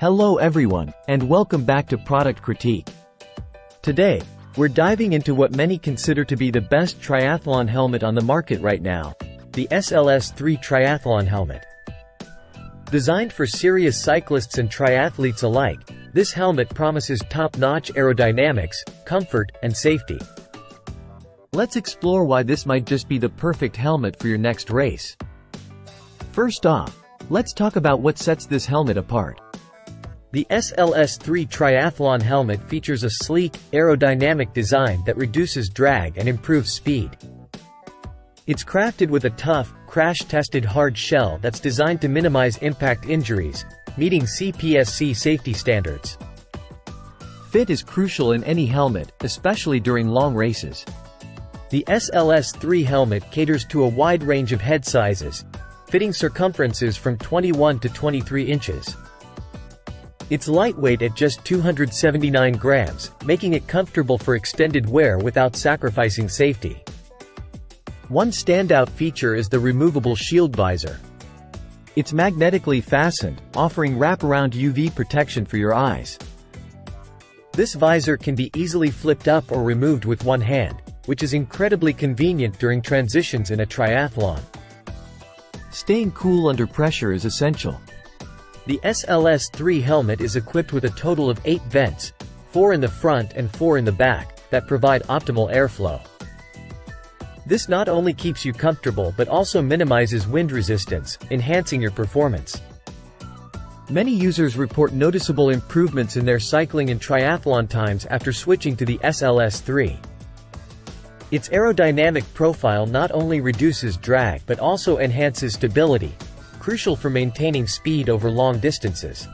Hello everyone, and welcome back to Product Critique. Today, we're diving into what many consider to be the best triathlon helmet on the market right now, the SLS3 Triathlon helmet. Designed for serious cyclists and triathletes alike, this helmet promises top-notch aerodynamics, comfort, and safety. Let's explore why this might just be the perfect helmet for your next race. First off, let's talk about what sets this helmet apart. The SLS3 Triathlon helmet features a sleek, aerodynamic design that reduces drag and improves speed. It's crafted with a tough, crash-tested hard shell that's designed to minimize impact injuries, meeting CPSC safety standards. Fit is crucial in any helmet, especially during long races. The SLS3 helmet caters to a wide range of head sizes, fitting circumferences from 21 to 23 inches. It's lightweight at just 279 grams, making it comfortable for extended wear without sacrificing safety. One standout feature is the removable shield visor. It's magnetically fastened, offering wraparound UV protection for your eyes. This visor can be easily flipped up or removed with one hand, which is incredibly convenient during transitions in a triathlon. Staying cool under pressure is essential. The SLS3 helmet is equipped with a total of 8 vents, 4 in the front and 4 in the back, that provide optimal airflow. This not only keeps you comfortable but also minimizes wind resistance, enhancing your performance. Many users report noticeable improvements in their cycling and triathlon times after switching to the SLS3. Its aerodynamic profile not only reduces drag but also enhances stability, crucial for maintaining speed over long distances.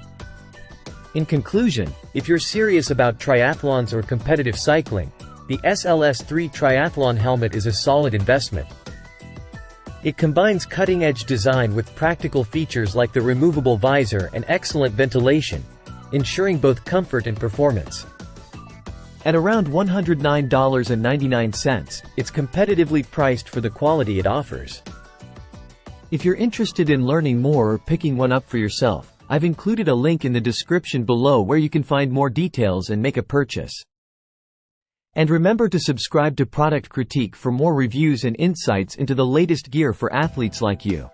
In conclusion, if you're serious about triathlons or competitive cycling, the SLS3 Triathlon helmet is a solid investment. It combines cutting-edge design with practical features like the removable visor and excellent ventilation, ensuring both comfort and performance. At around $109.99, it's competitively priced for the quality it offers. If you're interested in learning more or picking one up for yourself, I've included a link in the description below where you can find more details and make a purchase. And remember to subscribe to Product Critique for more reviews and insights into the latest gear for athletes like you.